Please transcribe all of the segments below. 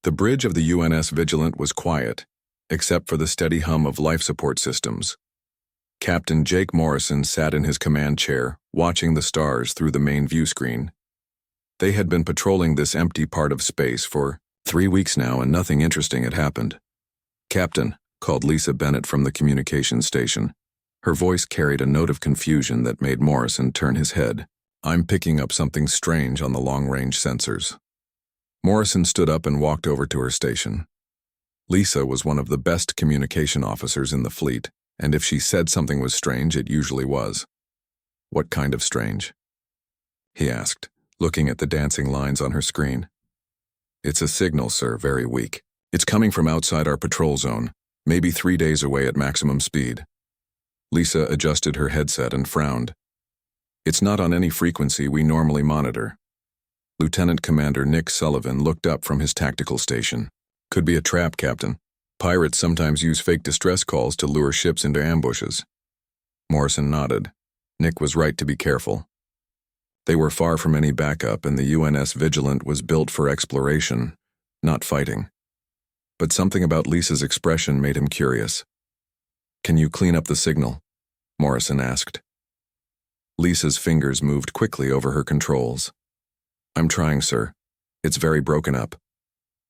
The bridge of the UNS Vigilant was quiet, except for the steady hum of life support systems. Captain Jake Morrison sat in his command chair, watching the stars through the main view screen. They had been patrolling this empty part of space for 3 weeks now, and nothing interesting had happened. "Captain," called Lisa Bennett from the communications station. Her voice carried a note of confusion that made Morrison turn his head. "I'm picking up something strange on the long-range sensors." Morrison stood up and walked over to her station. Lisa was one of the best communication officers in the fleet, and if she said something was strange, it usually was. "What kind of strange?" he asked, looking at the dancing lines on her screen. "It's a signal, sir, very weak. It's coming from outside our patrol zone, maybe 3 days away at maximum speed." Lisa adjusted her headset and frowned. "It's not on any frequency we normally monitor." Lieutenant Commander Nick Sullivan looked up from his tactical station. "Could be a trap, Captain. Pirates sometimes use fake distress calls to lure ships into ambushes." Morrison nodded. Nick was right to be careful. They were far from any backup, and the UNS Vigilant was built for exploration, not fighting. But something about Lisa's expression made him curious. "Can you clean up the signal?" Morrison asked. Lisa's fingers moved quickly over her controls. "I'm trying, sir. It's very broken up.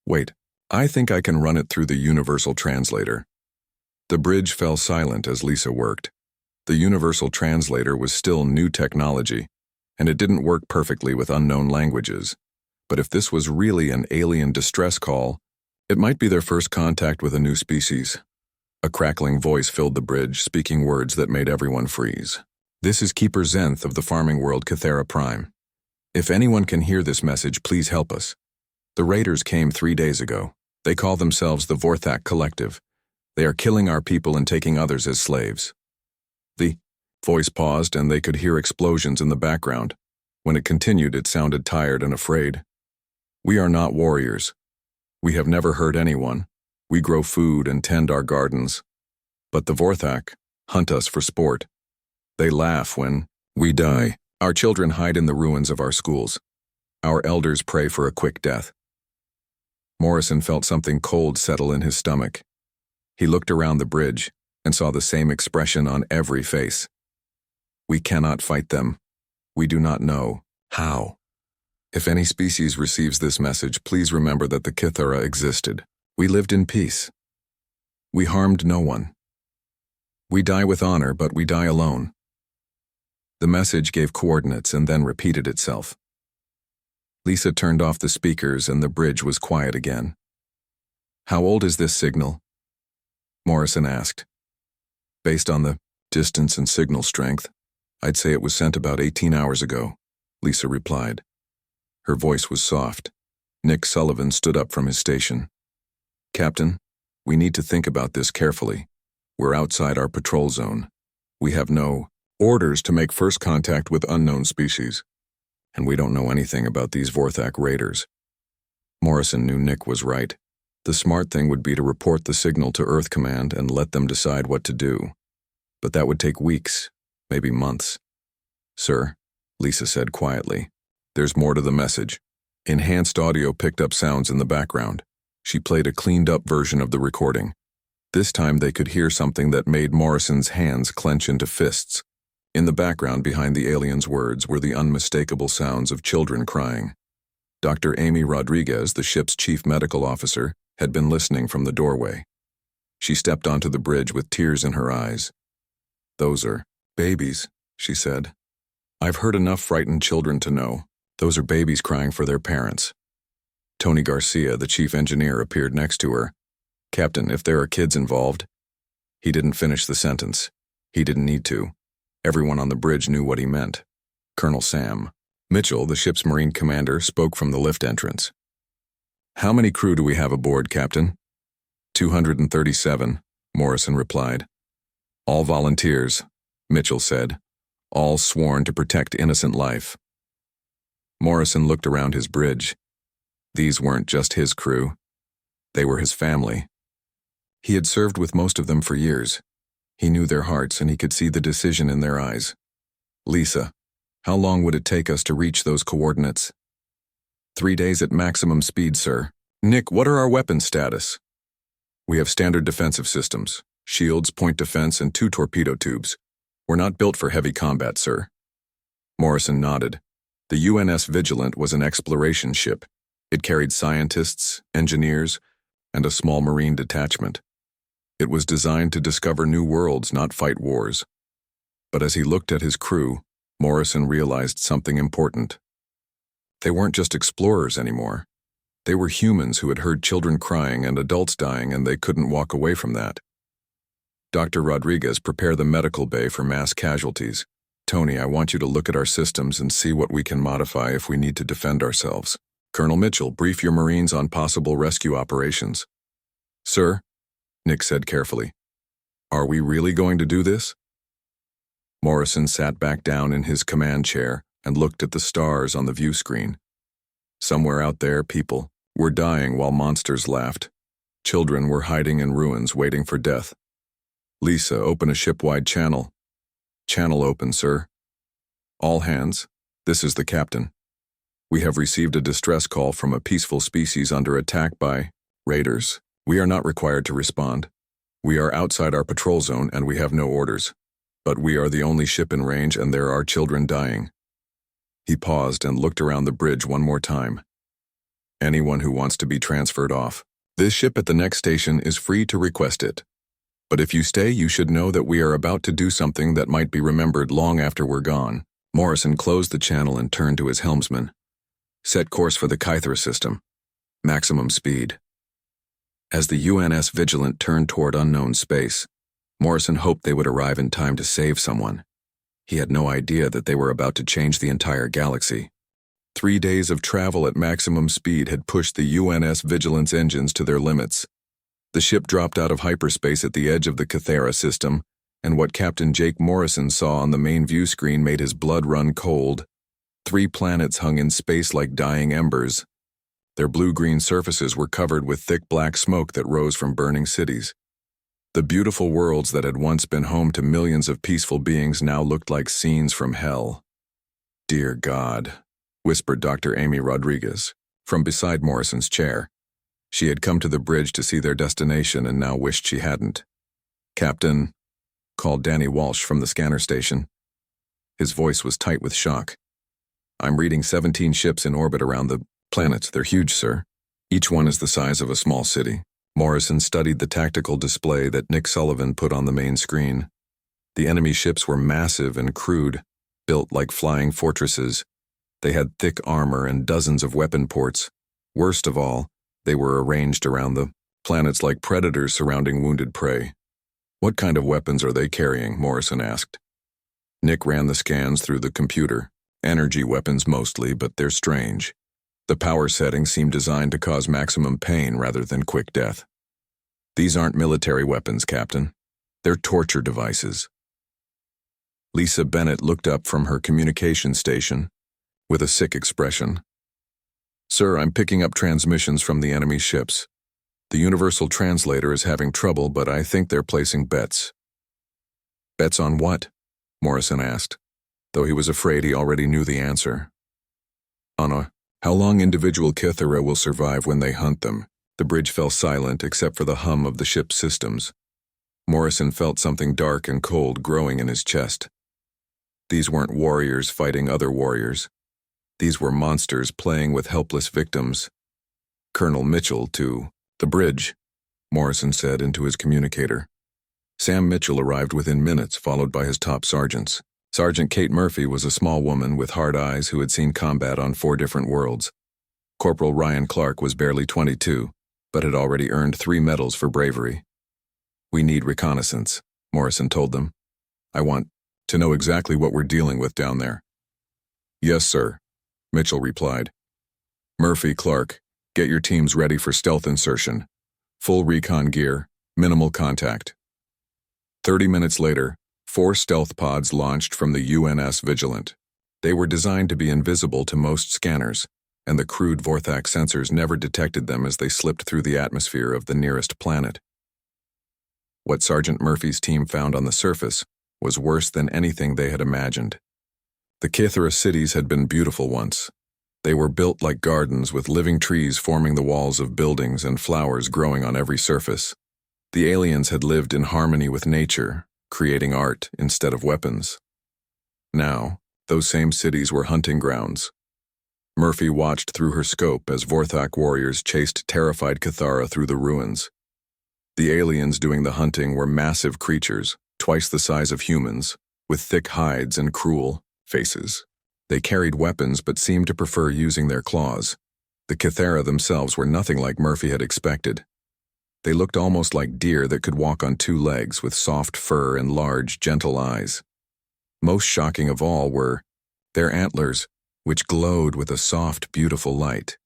Wait, I think I can run it through the Universal Translator." The bridge fell silent as Lisa worked. The Universal Translator was still new technology, and it didn't work perfectly with unknown languages. But if this was really an alien distress call, it might be their first contact with a new species. A crackling voice filled the bridge, speaking words that made everyone freeze. "This is Keeper Zenth of the farming world Cathera Prime. If anyone can hear this message, please help us. The raiders came 3 days ago. They call themselves the Vorthak Collective. They are killing our people and taking others as slaves." The voice paused, and they could hear explosions in the background. When it continued, it sounded tired and afraid. "We are not warriors. We have never hurt anyone. We grow food and tend our gardens. But the Vorthak hunt us for sport. They laugh when we die. Our children hide in the ruins of our schools. Our elders pray for a quick death." Morrison felt something cold settle in his stomach. He looked around the bridge and saw the same expression on every face. "We cannot fight them. We do not know how. If any species receives this message, please remember that the Kithara existed. We lived in peace. We harmed no one. We die with honor, but we die alone." The message gave coordinates and then repeated itself. Lisa turned off the speakers and the bridge was quiet again. "How old is this signal?" Morrison asked. "Based on the distance and signal strength, I'd say it was sent about 18 hours ago," Lisa replied. Her voice was soft. Nick Sullivan stood up from his station. "Captain, we need to think about this carefully. We're outside our patrol zone. We have no orders to make first contact with unknown species, and we don't know anything about these Vorthak raiders." Morrison knew Nick was right. The smart thing would be to report the signal to Earth Command and let them decide what to do. But that would take weeks, maybe months. "Sir," Lisa said quietly, "there's more to the message." Enhanced audio picked up sounds in the background. She played a cleaned-up version of the recording. This time they could hear something that made Morrison's hands clench into fists. In the background behind the alien's words were the unmistakable sounds of children crying. Dr. Amy Rodriguez, the ship's chief medical officer, had been listening from the doorway. She stepped onto the bridge with tears in her eyes. "Those are babies," she said. "I've heard enough frightened children to know. Those are babies crying for their parents." Tony Garcia, the chief engineer, appeared next to her. "Captain, if there are kids involved..." He didn't finish the sentence. He didn't need to. Everyone on the bridge knew what he meant. Colonel Sam Mitchell, the ship's Marine commander, spoke from the lift entrance. "How many crew do we have aboard, Captain?" 237, Morrison replied. "All volunteers," Mitchell said. "All sworn to protect innocent life." Morrison looked around his bridge. These weren't just his crew. They were his family. He had served with most of them for years. He knew their hearts and he could see the decision in their eyes. "Lisa, how long would it take us to reach those coordinates?" 3 days at maximum speed, sir. Nick, what are our weapons status? We have standard defensive systems, shields, point defense, and 2 torpedo tubes. We're not built for heavy combat, sir. Morrison nodded. The UNS Vigilant was an exploration ship. It carried scientists, engineers, and a small marine detachment. It was designed to discover new worlds, not fight wars. But as he looked at his crew, Morrison realized something important. They weren't just explorers anymore. They were humans who had heard children crying and adults dying, and they couldn't walk away from that. Dr. Rodriguez, prepare the medical bay for mass casualties. Tony, I want you to look at our systems and see what we can modify if we need to defend ourselves. Colonel Mitchell, brief your Marines on possible rescue operations. Sir, Nick said carefully. Are we really going to do this? Morrison sat back down in his command chair and looked at the stars on the view screen. Somewhere out there, people were dying while monsters laughed. Children were hiding in ruins, waiting for death. Lisa, open a ship-wide channel. Channel open, sir. All hands, this is the captain. We have received a distress call from a peaceful species under attack by raiders. We are not required to respond. We are outside our patrol zone and we have no orders. But we are the only ship in range and there are children dying. He paused and looked around the bridge one more time. Anyone who wants to be transferred off. This ship at the next station is free to request it. But if you stay, you should know that we are about to do something that might be remembered long after we're gone. Morrison closed the channel and turned to his helmsman. Set course for the Kythera system. Maximum speed. As the UNS Vigilant turned toward unknown space, Morrison hoped they would arrive in time to save someone. He had no idea that they were about to change the entire galaxy. 3 days of travel at maximum speed had pushed the UNS Vigilant's engines to their limits. The ship dropped out of hyperspace at the edge of the Kythera system, and what Captain Jake Morrison saw on the main view screen made his blood run cold. 3 planets hung in space like dying embers. Their blue-green surfaces were covered with thick black smoke that rose from burning cities. The beautiful worlds that had once been home to millions of peaceful beings now looked like scenes from hell. "Dear God," whispered Dr. Amy Rodriguez, from beside Morrison's chair. She had come to the bridge to see their destination and now wished she hadn't. "Captain," called Danny Walsh from the scanner station. His voice was tight with shock. "I'm reading 17 ships in orbit around the planets. They're huge, sir. Each one is the size of a small city." Morrison studied the tactical display that Nick Sullivan put on the main screen. The enemy ships were massive and crude, built like flying fortresses. They had thick armor and dozens of weapon ports. Worst of all, they were arranged around the planets like predators surrounding wounded prey. "What kind of weapons are they carrying?" Morrison asked. Nick ran the scans through the computer. Energy weapons mostly, but they're strange. The power settings seem designed to cause maximum pain rather than quick death. "These aren't military weapons, Captain. They're torture devices." Lisa Bennett looked up from her communication station with a sick expression. "Sir, I'm picking up transmissions from the enemy ships. The universal translator is having trouble, but I think they're placing bets." "Bets on what?" Morrison asked, though he was afraid he already knew the answer. "On how long individual Kythera will survive when they hunt them." The bridge fell silent except for the hum of the ship's systems. Morrison felt something dark and cold growing in his chest. These weren't warriors fighting other warriors. These were monsters playing with helpless victims. "Colonel Mitchell to the bridge," Morrison said into his communicator. Sam Mitchell arrived within minutes, followed by his top sergeants. Sergeant Kate Murphy was a small woman with hard eyes who had seen combat on 4 different worlds. Corporal Ryan Clark was barely 22, but had already earned 3 medals for bravery. "We need reconnaissance," Morrison told them. "I want to know exactly what we're dealing with down there." "Yes, sir," Mitchell replied. "Murphy, Clark, get your teams ready for stealth insertion. Full recon gear, minimal contact." 30 minutes later, 4 stealth pods launched from the UNS Vigilant. They were designed to be invisible to most scanners, and the crude Vorthak sensors never detected them as they slipped through the atmosphere of the nearest planet. What Sergeant Murphy's team found on the surface was worse than anything they had imagined. The Kythera cities had been beautiful once. They were built like gardens with living trees forming the walls of buildings and flowers growing on every surface. The aliens had lived in harmony with nature, creating art instead of weapons. Now, those same cities were hunting grounds. Murphy watched through her scope as Vorthak warriors chased terrified Cathara through the ruins. The aliens doing the hunting were massive creatures, twice the size of humans, with thick hides and cruel faces. They carried weapons but seemed to prefer using their claws. The Cathara themselves were nothing like Murphy had expected. They looked almost like deer that could walk on two legs with soft fur and large, gentle eyes. Most shocking of all were their antlers, which glowed with a soft, beautiful light.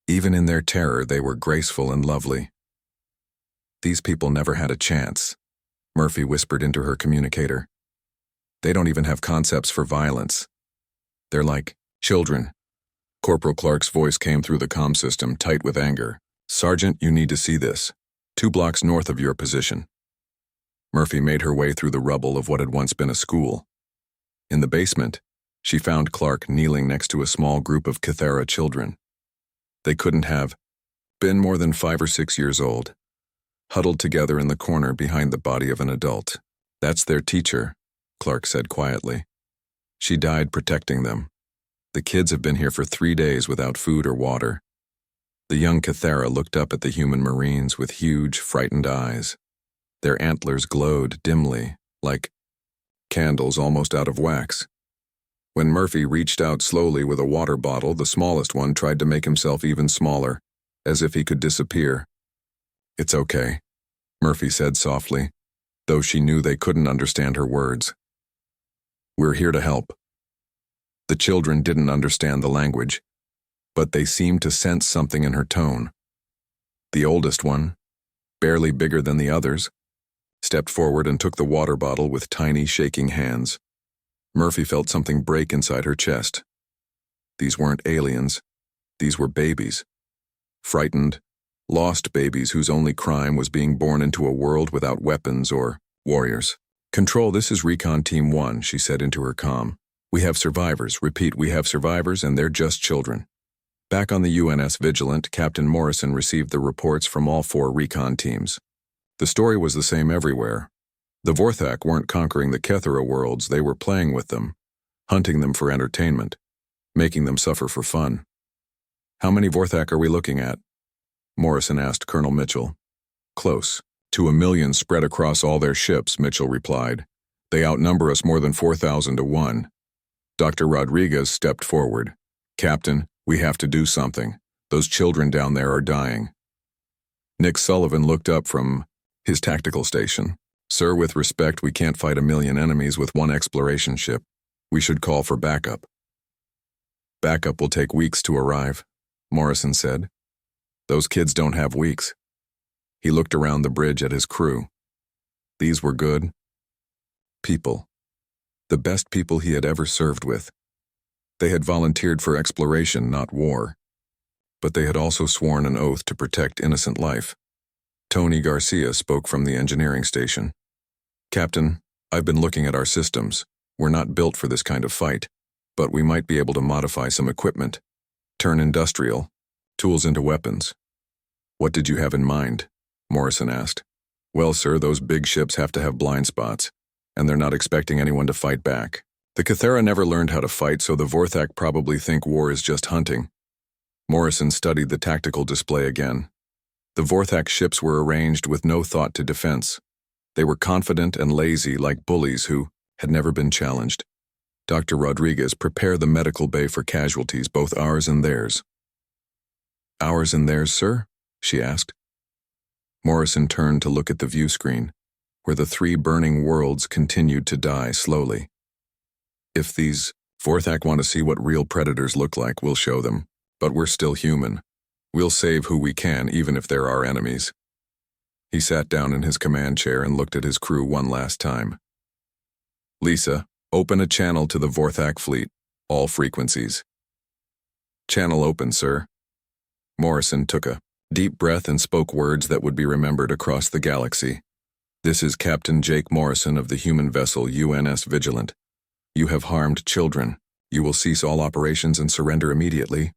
Even in their terror, they were graceful and lovely. These people never had a chance, Murphy whispered into her communicator. They don't even have concepts for violence. They're like children. Corporal Clark's voice came through the comm system, tight with anger. Sergeant, you need to see this. 2 blocks north of your position. Murphy made her way through the rubble of what had once been a school. In the basement, she found Clark kneeling next to a small group of Cathara children. They couldn't have been more than 5 or 6 years old, huddled together in the corner behind the body of an adult. That's their teacher, Clark said quietly. She died protecting them. The kids have been here for 3 days without food or water. The young Cathara looked up at the human Marines with huge, frightened eyes. Their antlers glowed dimly, like candles almost out of wax. When Murphy reached out slowly with a water bottle, the smallest one tried to make himself even smaller, as if he could disappear. It's okay, Murphy said softly, though she knew they couldn't understand her words. We're here to help. The children didn't understand the language, but they seemed to sense something in her tone. The oldest one, barely bigger than the others, stepped forward and took the water bottle with tiny, shaking hands. Murphy felt something break inside her chest. These weren't aliens. These were babies. Frightened, lost babies whose only crime was being born into a world without weapons or warriors. Control, this is Recon Team 1, she said into her comm. We have survivors. Repeat, we have survivors and they're just children. Back on the UNS Vigilant, Captain Morrison received the reports from all 4 recon teams. The story was the same everywhere. The Vorthak weren't conquering the Cathara worlds, they were playing with them, hunting them for entertainment, making them suffer for fun. How many Vorthak are we looking at? Morrison asked Colonel Mitchell. Close. To 1 million spread across all their ships, Mitchell replied. They outnumber us more than 4,000 to 1. Dr. Rodriguez stepped forward. Captain, we have to do something. Those children down there are dying. Nick Sullivan looked up from his tactical station. Sir, with respect, we can't fight 1 million enemies with 1 exploration ship. We should call for backup. Backup will take weeks to arrive, Morrison said. Those kids don't have weeks. He looked around the bridge at his crew. These were good people. The best people he had ever served with. They had volunteered for exploration, not war. But they had also sworn an oath to protect innocent life. Tony Garcia spoke from the engineering station. Captain, I've been looking at our systems. We're not built for this kind of fight, but we might be able to modify some equipment. Turn industrial, tools into weapons. What did you have in mind? Morrison asked. Well, sir, those big ships have to have blind spots, and they're not expecting anyone to fight back. The Cathara never learned how to fight, so the Vorthak probably think war is just hunting. Morrison studied the tactical display again. The Vorthak ships were arranged with no thought to defense. They were confident and lazy like bullies who had never been challenged. Dr. Rodriguez, prepare the medical bay for casualties, both ours and theirs. Ours and theirs, sir? She asked. Morrison turned to look at the view screen, where the 3 burning worlds continued to die slowly. If these Vorthak want to see what real predators look like, we'll show them. But we're still human. We'll save who we can, even if they're our enemies. He sat down in his command chair and looked at his crew one last time. Lisa, open a channel to the Vorthak fleet, all frequencies. Channel open, sir. Morrison took a deep breath and spoke words that would be remembered across the galaxy. This is Captain Jake Morrison of the human vessel UNS Vigilant. You have harmed children. You will cease all operations and surrender immediately,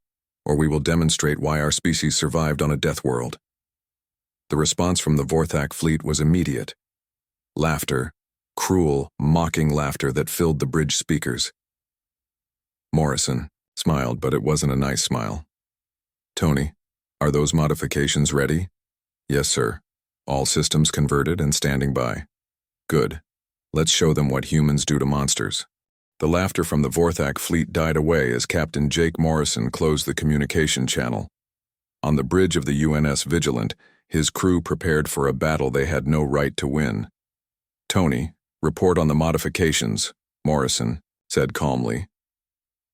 or we will demonstrate why our species survived on a death world. The response from the Vorthak fleet was immediate. Laughter, cruel, mocking laughter that filled the bridge speakers. Morrison smiled, but it wasn't a nice smile. Tony, are those modifications ready? Yes, sir. All systems converted and standing by. Good. Let's show them what humans do to monsters. The laughter from the Vorthak fleet died away as Captain Jake Morrison closed the communication channel. On the bridge of the UNS Vigilant, his crew prepared for a battle they had no right to win. Tony, report on the modifications, Morrison said calmly.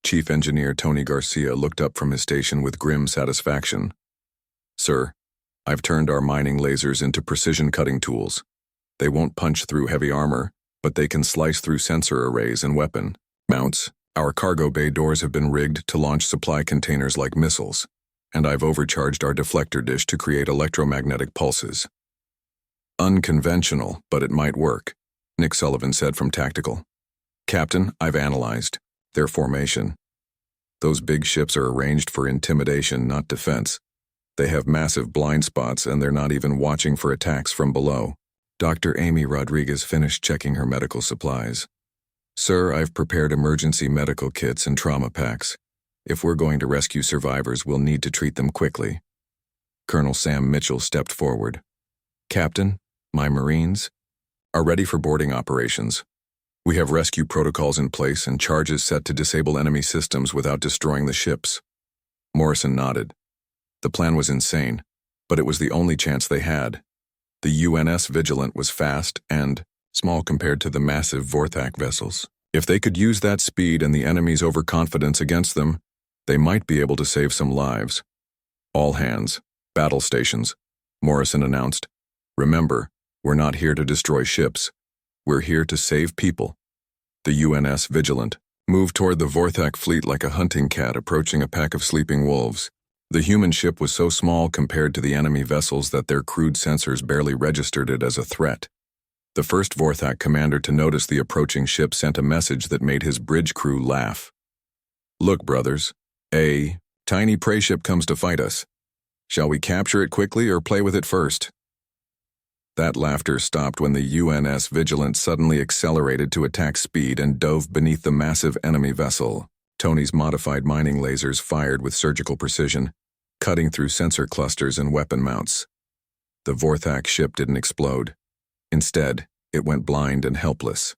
Chief Engineer Tony Garcia looked up from his station with grim satisfaction. Sir, I've turned our mining lasers into precision cutting tools. They won't punch through heavy armor, but they can slice through sensor arrays and weapon mounts. Our cargo bay doors have been rigged to launch supply containers like missiles, and I've overcharged our deflector dish to create electromagnetic pulses. Unconventional, but it might work, Nick Sullivan said from Tactical. Captain, I've analyzed their formation. Those big ships are arranged for intimidation, not defense. They have massive blind spots, and they're not even watching for attacks from below. Dr. Amy Rodriguez finished checking her medical supplies. Sir, I've prepared emergency medical kits and trauma packs. If we're going to rescue survivors, we'll need to treat them quickly. Colonel Sam Mitchell stepped forward. Captain, my Marines are ready for boarding operations. We have rescue protocols in place and charges set to disable enemy systems without destroying the ships. Morrison nodded. The plan was insane, but it was the only chance they had. The UNS Vigilant was fast and small compared to the massive Vorthak vessels. If they could use that speed and the enemy's overconfidence against them, they might be able to save some lives. All hands, battle stations, Morrison announced. Remember, we're not here to destroy ships. We're here to save people. The UNS Vigilant moved toward the Vorthak fleet like a hunting cat approaching a pack of sleeping wolves. The human ship was so small compared to the enemy vessels that their crude sensors barely registered it as a threat. The first Vorthak commander to notice the approaching ship sent a message that made his bridge crew laugh. Look, brothers, a tiny prey ship comes to fight us. Shall we capture it quickly or play with it first? That laughter stopped when the UNS Vigilant suddenly accelerated to attack speed and dove beneath the massive enemy vessel. Tony's modified mining lasers fired with surgical precision, cutting through sensor clusters and weapon mounts. The Vorthak ship didn't explode. Instead, it went blind and helpless.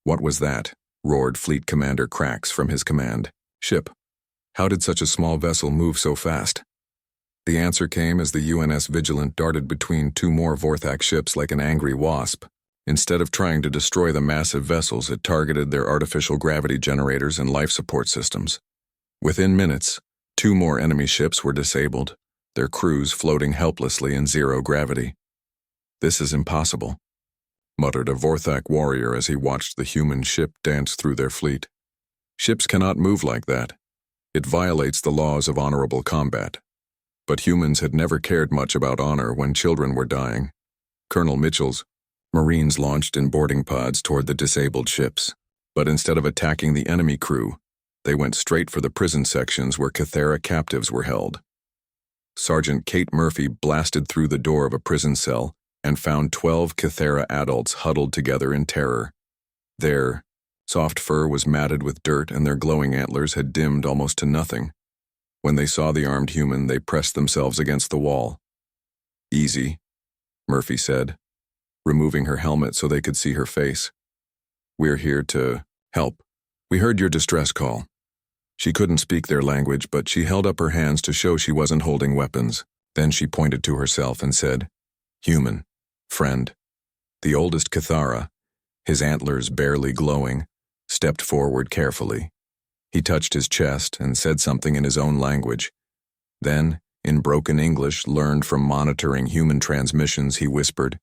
What was that? Roared Fleet Commander Krax from his command ship. How did such a small vessel move so fast? The answer came as the UNS Vigilant darted between two more Vorthak ships like an angry wasp. Instead of trying to destroy the massive vessels, it targeted their artificial gravity generators and life support systems. Within minutes, two more enemy ships were disabled, their crews floating helplessly in zero gravity. This is impossible, muttered a Vorthak warrior as he watched the human ship dance through their fleet. Ships cannot move like that. It violates the laws of honorable combat. But humans had never cared much about honor when children were dying. Colonel Mitchell's Marines launched in boarding pods toward the disabled ships, but instead of attacking the enemy crew, they went straight for the prison sections where Cathera captives were held. Sergeant Kate Murphy blasted through the door of a prison cell and found 12 Cathera adults huddled together in terror. Their soft fur was matted with dirt and their glowing antlers had dimmed almost to nothing. When they saw the armed human, they pressed themselves against the wall. Easy, Murphy said, removing her helmet so they could see her face. We're here to help. We heard your distress call. She couldn't speak their language, but she held up her hands to show she wasn't holding weapons. Then she pointed to herself and said, Human, friend. The oldest Cathara, his antlers barely glowing, stepped forward carefully. He touched his chest and said something in his own language. Then, in broken English learned from monitoring human transmissions, he whispered,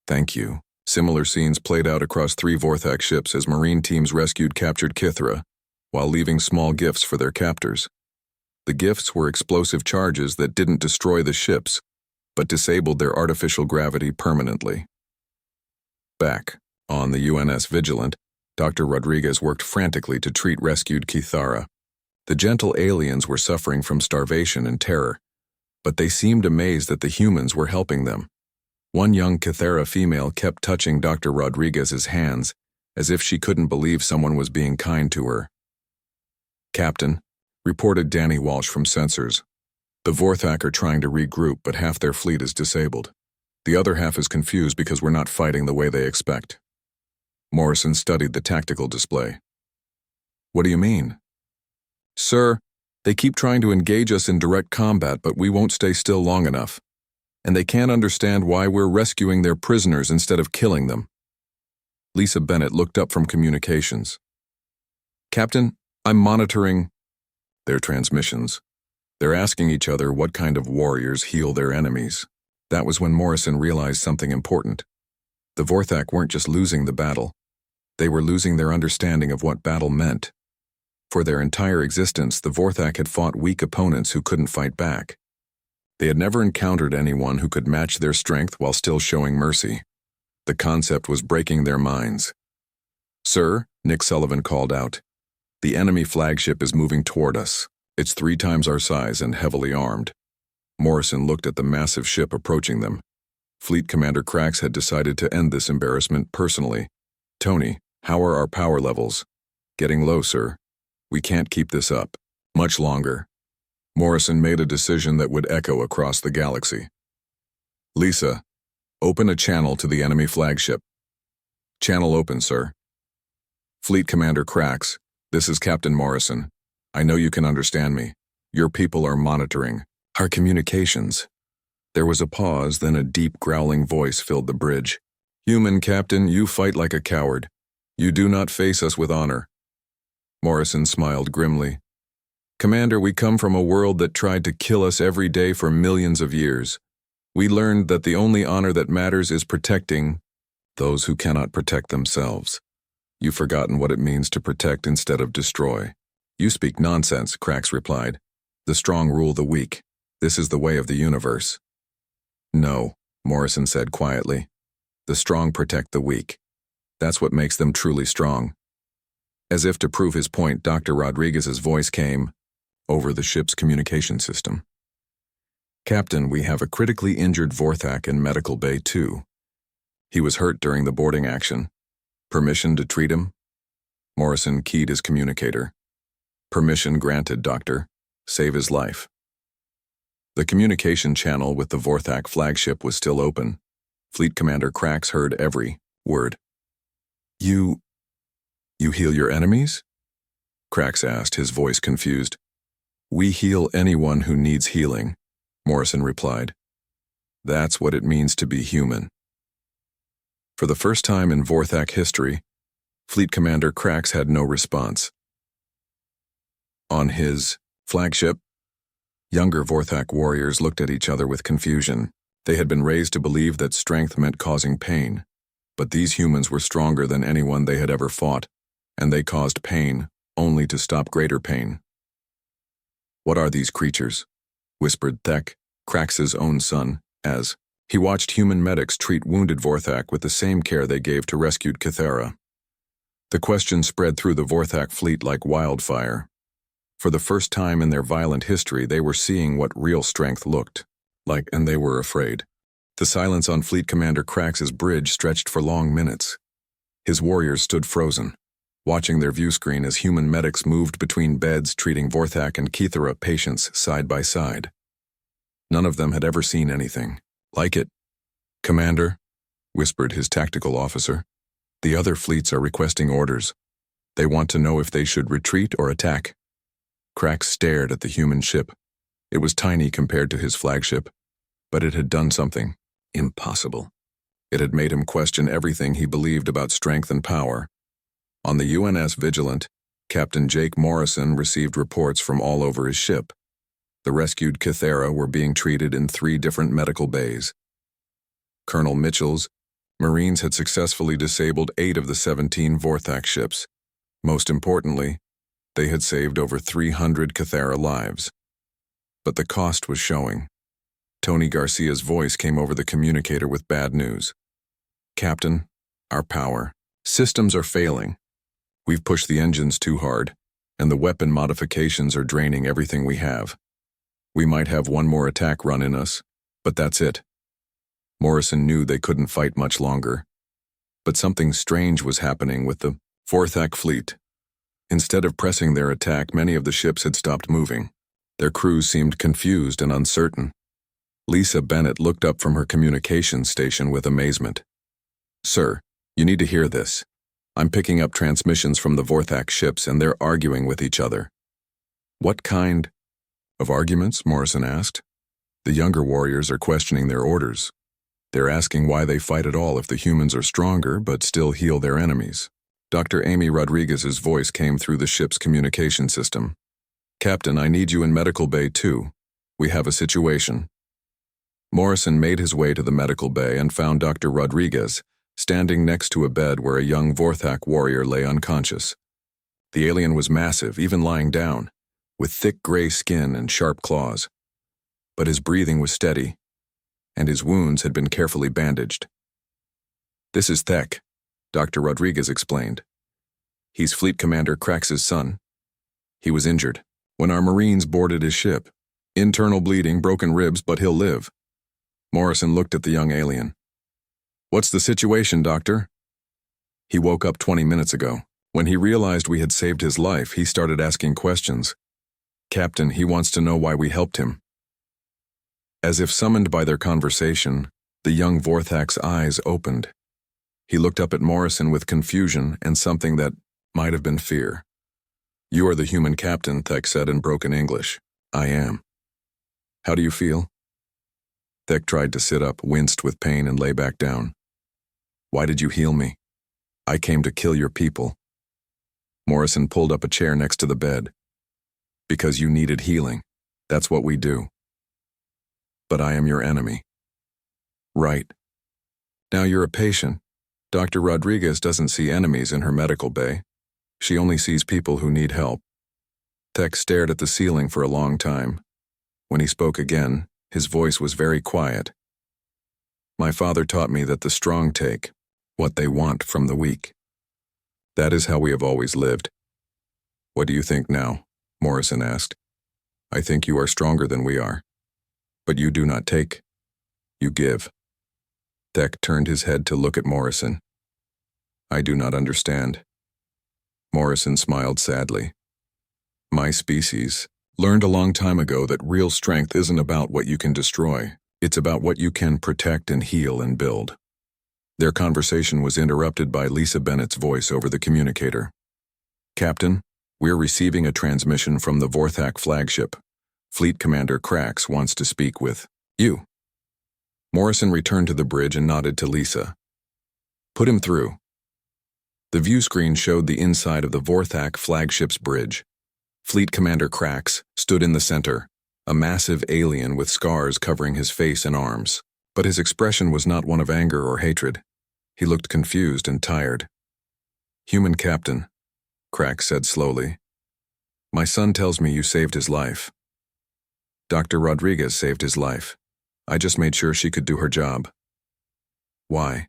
Thank you. Similar scenes played out across 3 Vorthak ships as Marine teams rescued captured Kithra, while leaving small gifts for their captors. The gifts were explosive charges that didn't destroy the ships, but disabled their artificial gravity permanently. Back on the UNS Vigilant, Dr. Rodriguez worked frantically to treat rescued Kithara. The gentle aliens were suffering from starvation and terror, but they seemed amazed that the humans were helping them. One young Kithara female kept touching Dr. Rodriguez's hands, as if she couldn't believe someone was being kind to her. "Captain," reported Danny Walsh from sensors. "The Vorthak are trying to regroup, but half their fleet is disabled. The other half is confused because we're not fighting the way they expect." Morrison studied the tactical display. "What do you mean?" "Sir, they keep trying to engage us in direct combat, but we won't stay still long enough. And they can't understand why we're rescuing their prisoners instead of killing them." Lisa Bennett looked up from communications. "Captain, I'm monitoring their transmissions. They're asking each other what kind of warriors heal their enemies." That was when Morrison realized something important. The Vorthak weren't just losing the battle. They were losing their understanding of what battle meant. For their entire existence, the Vorthak had fought weak opponents who couldn't fight back. They had never encountered anyone who could match their strength while still showing mercy. The concept was breaking their minds. "Sir," Nick Sullivan called out, "the enemy flagship is moving toward us. It's 3 times our size and heavily armed." Morrison looked at the massive ship approaching them. Fleet Commander Krax had decided to end this embarrassment personally. "Tony, how are our power levels?" "Getting low, sir. We can't keep this up much longer." Morrison made a decision that would echo across the galaxy. "Lisa, open a channel to the enemy flagship." "Channel open, sir." "Fleet Commander Krax, this is Captain Morrison. I know you can understand me. Your people are monitoring our communications." There was a pause, then a deep growling voice filled the bridge. "Human Captain, you fight like a coward. You do not face us with honor." Morrison smiled grimly. "Commander, we come from a world that tried to kill us every day for millions of years. We learned that the only honor that matters is protecting those who cannot protect themselves. You've forgotten what it means to protect instead of destroy." "You speak nonsense," Krax replied. "The strong rule the weak. This is the way of the universe." "No," Morrison said quietly. "The strong protect the weak. That's what makes them truly strong." As if to prove his point, Dr. Rodriguez's voice came over the ship's communication system. "Captain, we have a critically injured Vorthak in Medical Bay 2. He was hurt during the boarding action. Permission to treat him?" Morrison keyed his communicator. "Permission granted, Doctor. Save his life." The communication channel with the Vorthak flagship was still open. Fleet Commander Krax heard every word. You heal your enemies?" Krax asked, his voice confused. "We heal anyone who needs healing," Morrison replied. "That's what it means to be human." For the first time in Vorthak history, Fleet Commander Krax had no response. On his flagship, younger Vorthak warriors looked at each other with confusion. They had been raised to believe that strength meant causing pain, but these humans were stronger than anyone they had ever fought, and they caused pain only to stop greater pain. "What are these creatures?" whispered Thek, Krax's own son, as he watched human medics treat wounded Vorthak with the same care they gave to rescued Kithara. The question spread through the Vorthak fleet like wildfire. For the first time in their violent history, they were seeing what real strength looked like, and they were afraid. The silence on Fleet Commander Krax's bridge stretched for long minutes. His warriors stood frozen, watching their view screen as human medics moved between beds treating Vorthak and Kithara patients side by side. None of them had ever seen anything like it. "Commander," whispered his tactical officer, "the other fleets are requesting orders. They want to know if they should retreat or attack." Krax stared at the human ship. It was tiny compared to his flagship, but it had done something impossible. It had made him question everything he believed about strength and power. On the UNS Vigilant, Captain Jake Morrison received reports from all over his ship. The rescued Kithara were being treated in 3 different medical bays. Colonel Mitchell's Marines had successfully disabled 8 of the 17 Vorthak ships. Most importantly, they had saved over 300 Kithara lives. But the cost was showing. Tony Garcia's voice came over the communicator with bad news. "Captain, our power systems are failing. We've pushed the engines too hard, and the weapon modifications are draining everything we have. We might have one more attack run in us, but that's it. Morrison knew they couldn't fight much longer. But something strange was happening with the Vorthak fleet. Instead of pressing their attack, many of the ships had stopped moving. Their crews seemed confused and uncertain. Lisa Bennett looked up from her communications station with amazement. "Sir, you need to hear this. I'm picking up transmissions from the Vorthak ships and they're arguing with each other." "What kind of arguments?" Morrison asked. "The younger warriors are questioning their orders. They're asking why they fight at all if the humans are stronger but still heal their enemies." Dr. Amy Rodriguez's voice came through the ship's communication system. "Captain, I need you in Medical Bay 2. We have a situation." Morrison made his way to the medical bay and found Dr. Rodriguez standing next to a bed where a young Vorthak warrior lay unconscious. The alien was massive, even lying down, with thick gray skin and sharp claws. But his breathing was steady, and his wounds had been carefully bandaged. "This is Thek," Dr. Rodriguez explained. "He's Fleet Commander Crax's son. He was injured when our Marines boarded his ship. Internal bleeding, broken ribs, but he'll live." Morrison looked at the young alien. "What's the situation, Doctor?" "He woke up 20 minutes ago. When he realized we had saved his life, he started asking questions. Captain, he wants to know why we helped him." As if summoned by their conversation, the young Vorthak's eyes opened. He looked up at Morrison with confusion and something that might have been fear. "You are the human captain," Thek said in broken English. "I am. How do you feel?" Thek tried to sit up, winced with pain, and lay back down. "Why did you heal me? I came to kill your people." Morrison pulled up a chair next to the bed. "Because you needed healing. That's what we do." "But I am your enemy." "Right. Now you're a patient. Dr. Rodriguez doesn't see enemies in her medical bay. She only sees people who need help." Thek stared at the ceiling for a long time. When he spoke again, his voice was very quiet. "My father taught me that the strong take what they want from the weak. That is how we have always lived." "What do you think now?" Morrison asked. "I think you are stronger than we are. But you do not take. You give." Thek turned his head to look at Morrison. "I do not understand." Morrison smiled sadly. "My species learned a long time ago that real strength isn't about what you can destroy. It's about what you can protect and heal and build." Their conversation was interrupted by Lisa Bennett's voice over the communicator. "Captain, we're receiving a transmission from the Vorthak flagship. Fleet Commander Crax wants to speak with you." Morrison returned to the bridge and nodded to Lisa. "Put him through." The view screen showed the inside of the Vorthak flagship's bridge. Fleet Commander Crax stood in the center, a massive alien with scars covering his face and arms. But his expression was not one of anger or hatred. He looked confused and tired. "Human Captain," Crax said slowly, "my son tells me you saved his life." "Dr. Rodriguez saved his life. I just made sure she could do her job." "Why?"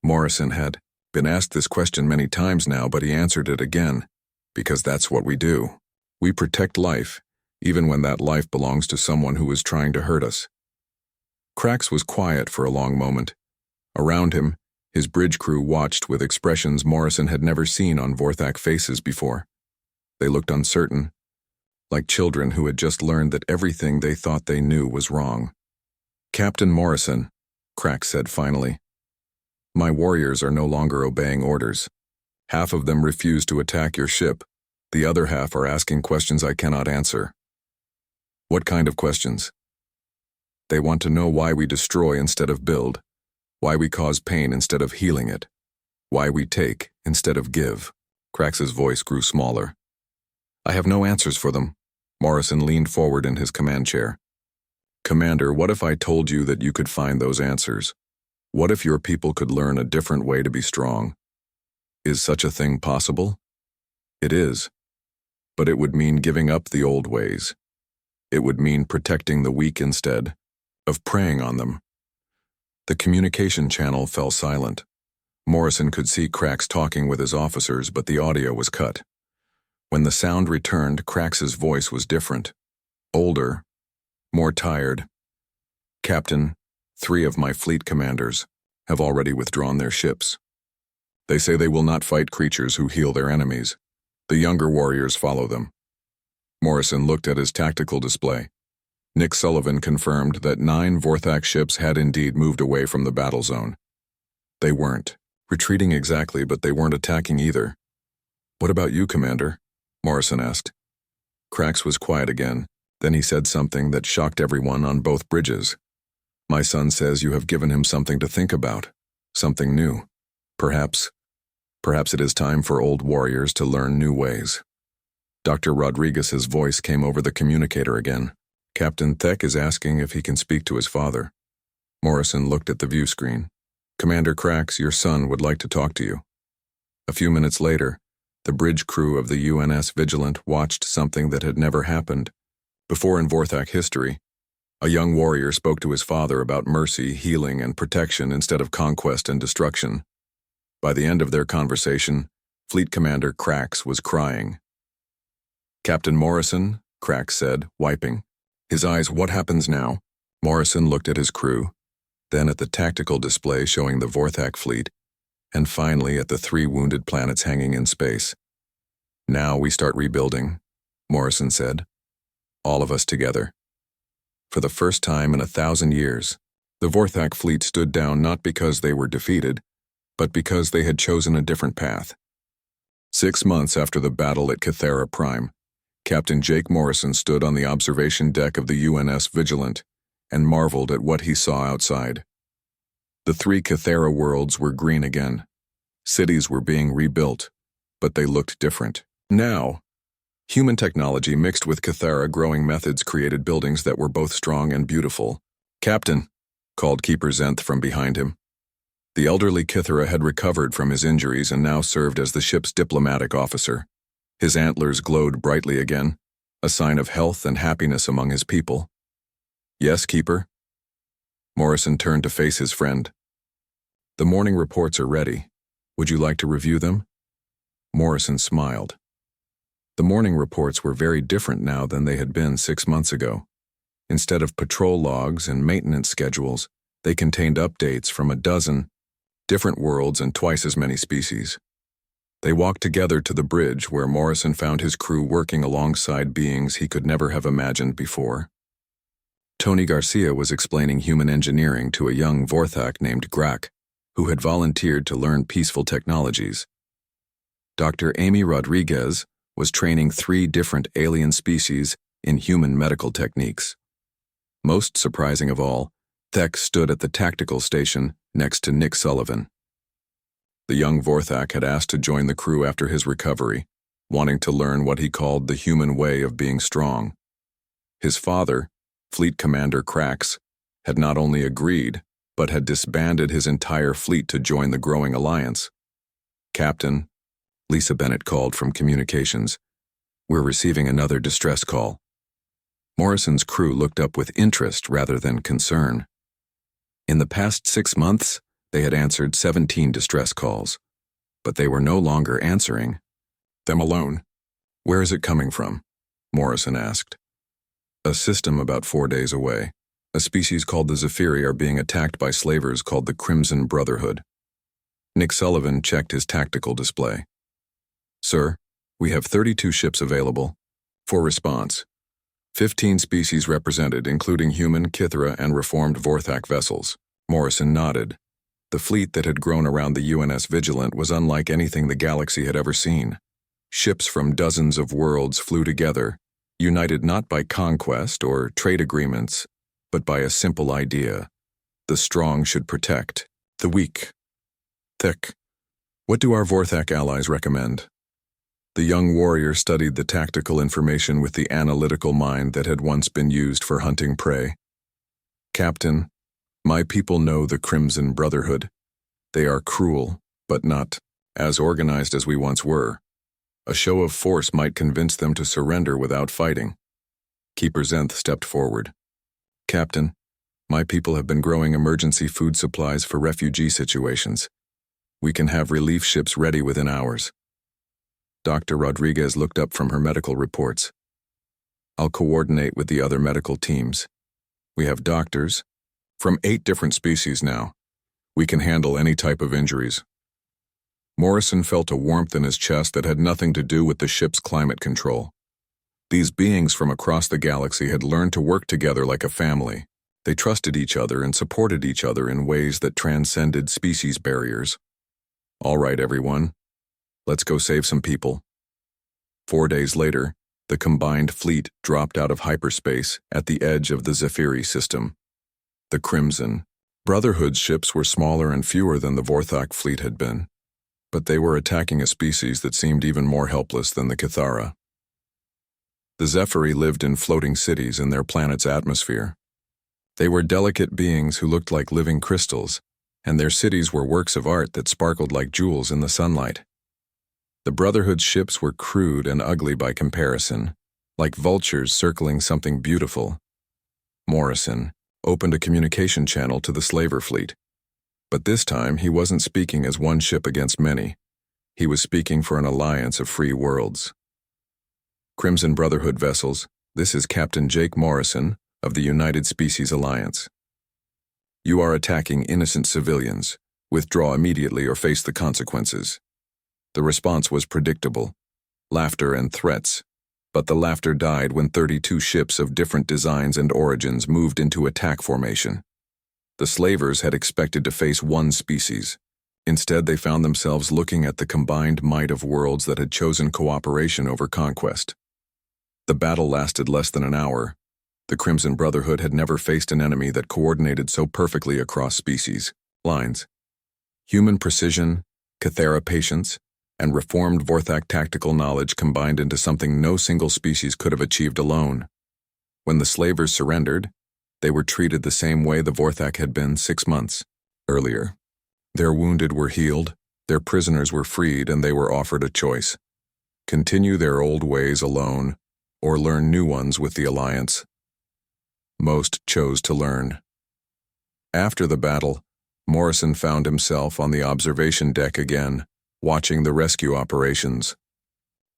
Morrison had been asked this question many times now, but he answered it again. "Because that's what we do. We protect life, even when that life belongs to someone who is trying to hurt us." Crax was quiet for a long moment. Around him, his bridge crew watched with expressions Morrison had never seen on Vorthak faces before. They looked uncertain, like children who had just learned that everything they thought they knew was wrong. "Captain Morrison," Crax said finally, "my warriors are no longer obeying orders. Half of them refuse to attack your ship. The other half are asking questions I cannot answer." "What kind of questions?" "They want to know why we destroy instead of build, why we cause pain instead of healing it, why we take instead of give." Crax's voice grew smaller. "I have no answers for them." Morrison leaned forward in his command chair. "Commander, what if I told you that you could find those answers? What if your people could learn a different way to be strong? Is such a thing possible?" "It is. But it would mean giving up the old ways. It would mean protecting the weak instead of preying on them." The communication channel fell silent. Morrison could see Crax talking with his officers, but the audio was cut. When the sound returned, Crax's voice was different. Older, more tired. Captain, 3 of my fleet commanders have already withdrawn their ships. They say they will not fight creatures who heal their enemies. The younger warriors follow them. Morrison looked at his tactical display. Nick Sullivan confirmed that 9 Vorthak ships had indeed moved away from the battle zone. They weren't retreating exactly, but they weren't attacking either. "What about you, Commander?" Morrison asked. Crax was quiet again. Then he said something that shocked everyone on both bridges. "My son says you have given him something to think about, something new. Perhaps it is time for old warriors to learn new ways." Dr. Rodriguez's voice came over the communicator again. "Captain Thek is asking if he can speak to his father." Morrison looked at the view screen. "Commander Crax, your son would like to talk to you." A few minutes later, the bridge crew of the UNS Vigilant watched something that had never happened before in Vorthak history. A young warrior spoke to his father about mercy, healing, and protection instead of conquest and destruction. By the end of their conversation, Fleet Commander Crax was crying. "Captain Morrison," Crax said, wiping his eyes. "What happens now?" Morrison looked at his crew, then at the tactical display showing the Vorthak fleet, and finally at the 3 wounded planets hanging in space. "Now we start rebuilding," Morrison said. "All of us together." For the first time in 1,000 years, the Vorthak fleet stood down not because they were defeated, but because they had chosen a different path. 6 months after the battle at Kythera Prime, Captain Jake Morrison stood on the observation deck of the UNS Vigilant and marveled at what he saw outside. The 3 Kythera worlds were green again. Cities were being rebuilt, but they looked different. Now, human technology mixed with Kythera growing methods created buildings that were both strong and beautiful. "Captain," called Keeper Zenth from behind him. The elderly Kythera had recovered from his injuries and now served as the ship's diplomatic officer. His antlers glowed brightly again, a sign of health and happiness among his people. "Yes, Keeper?" Morrison turned to face his friend. "The morning reports are ready. Would you like to review them?" Morrison smiled. The morning reports were very different now than they had been 6 months ago. Instead of patrol logs and maintenance schedules, they contained updates from 12 different worlds and twice as many species. They walked together to the bridge where Morrison found his crew working alongside beings he could never have imagined before. Tony Garcia was explaining human engineering to a young Vorthak named Grak, who had volunteered to learn peaceful technologies. Dr. Amy Rodriguez was training 3 different alien species in human medical techniques. Most surprising of all, Thek stood at the tactical station next to Nick Sullivan. The young Vorthak had asked to join the crew after his recovery, wanting to learn what he called the human way of being strong. His father, Fleet Commander Crax, had not only agreed, but had disbanded his entire fleet to join the growing alliance. "Captain," Lisa Bennett called from communications, "we're receiving another distress call." Morrison's crew looked up with interest rather than concern. In the past 6 months, they had answered 17 distress calls, but they were no longer answering them alone. "Where is it coming from?" Morrison asked. "A system about 4 days away. A species called the Zephyri are being attacked by slavers called the Crimson Brotherhood." Nick Sullivan checked his tactical display. "Sir, we have 32 ships available. For response, 15 species represented, including human, Kythera, and reformed Vorthak vessels." Morrison nodded. The fleet that had grown around the UNS Vigilant was unlike anything the galaxy had ever seen. Ships from dozens of worlds flew together, united not by conquest or trade agreements, but by a simple idea: the strong should protect the weak. "Thek, what do our Vorthak allies recommend?" The young warrior studied the tactical information with the analytical mind that had once been used for hunting prey. "Captain, my people know the Crimson Brotherhood. They are cruel, but not as organized as we once were. A show of force might convince them to surrender without fighting." Keeper Zenth stepped forward. "Captain, my people have been growing emergency food supplies for refugee situations. We can have relief ships ready within hours. Dr. Rodriguez looked up from her medical reports. I'll coordinate with the other medical teams. We have doctors from 8 different species now. We can handle any type of injuries. Morrison felt a warmth in his chest that had nothing to do with the ship's climate control. These beings from across the galaxy had learned to work together like a family. They trusted each other and supported each other in ways that transcended species barriers. All right, everyone. Let's go save some people. 4 days later, the combined fleet dropped out of hyperspace at the edge of the Zephyri system. The Crimson Brotherhood's ships were smaller and fewer than the Vorthak fleet had been, but they were attacking a species that seemed even more helpless than the Cathara. The Zephyri lived in floating cities in their planet's atmosphere. They were delicate beings who looked like living crystals, and their cities were works of art that sparkled like jewels in the sunlight. The Brotherhood's ships were crude and ugly by comparison, like vultures circling something beautiful. Morrison opened a communication channel to the slaver fleet. But this time, he wasn't speaking as one ship against many. He was speaking for an alliance of free worlds. Crimson Brotherhood vessels, this is Captain Jake Morrison of the United Species Alliance. You are attacking innocent civilians. Withdraw immediately or face the consequences. The response was predictable. Laughter and threats. But the laughter died when 32 ships of different designs and origins moved into attack formation. The slavers had expected to face one species. Instead, they found themselves looking at the combined might of worlds that had chosen cooperation over conquest. The battle lasted less than an hour. The Crimson Brotherhood had never faced an enemy that coordinated so perfectly across species lines. Human precision, Cathara patience, and reformed Vorthak tactical knowledge combined into something no single species could have achieved alone. When the slavers surrendered, they were treated the same way the Vorthak had been 6 months earlier. Their wounded were healed, their prisoners were freed, and they were offered a choice: continue their old ways alone, or learn new ones with the Alliance. Most chose to learn. After the battle, Morrison found himself on the observation deck again, watching the rescue operations.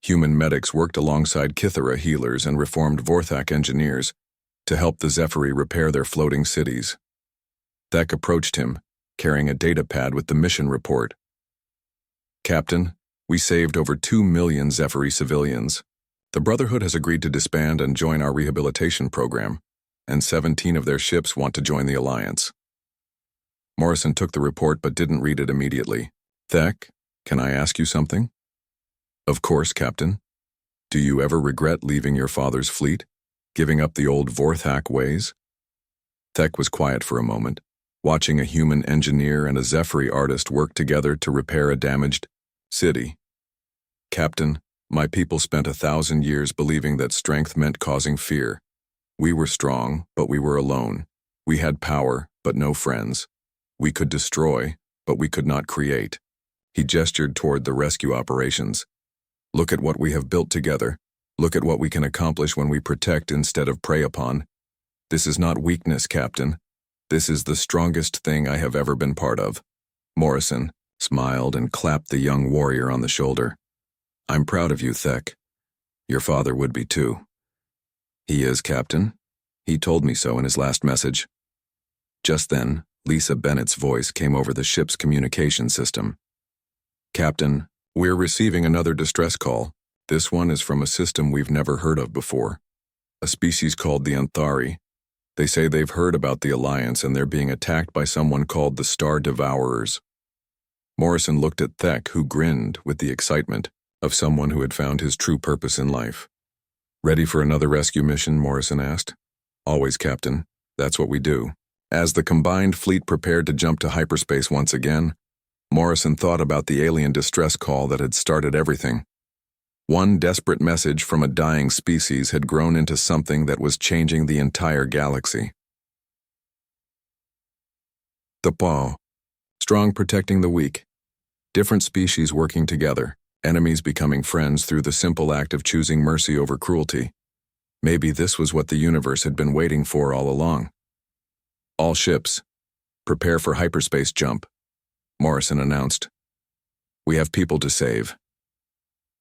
Human medics worked alongside Cathara healers and reformed Vorthak engineers to help the Zephyri repair their floating cities. Thek approached him, carrying a data pad with the mission report. Captain, we saved over 2 million Zephyri civilians. The Brotherhood has agreed to disband and join our rehabilitation program, and 17 of their ships want to join the Alliance. Morrison took the report but didn't read it immediately. Thek, can I ask you something? Of course, Captain. Do you ever regret leaving your father's fleet, giving up the old Vorthak ways? Thek was quiet for a moment, watching a human engineer and a Zephyri artist work together to repair a damaged city. Captain, my people spent 1,000 years believing that strength meant causing fear. We were strong, but we were alone. We had power, but no friends. We could destroy, but we could not create. He gestured toward the rescue operations. Look at what we have built together. Look at what we can accomplish when we protect instead of prey upon. This is not weakness, Captain. This is the strongest thing I have ever been part of. Morrison smiled and clapped the young warrior on the shoulder. I'm proud of you, Thek. Your father would be too. He is, Captain. He told me so in his last message. Just then, Lisa Bennett's voice came over the ship's communication system. Captain, we're receiving another distress call. This one is from a system we've never heard of before. A species called the Anthari. They say they've heard about the Alliance and they're being attacked by someone called the Star Devourers. Morrison looked at Thek, who grinned with the excitement of someone who had found his true purpose in life. Ready for another rescue mission? Morrison asked. Always, Captain. That's what we do. As the combined fleet prepared to jump to hyperspace once again, Morrison thought about the alien distress call that had started everything. One desperate message from a dying species had grown into something that was changing the entire galaxy. The Paw. Strong protecting the weak. Different species working together. Enemies becoming friends through the simple act of choosing mercy over cruelty. Maybe this was what the universe had been waiting for all along. All ships, prepare for hyperspace jump, Morrison announced. We have people to save.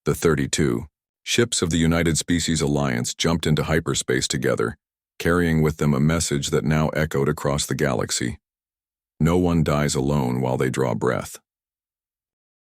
The 32 ships of the United Species Alliance jumped into hyperspace together, carrying with them a message that now echoed across the galaxy. No one dies alone while they draw breath.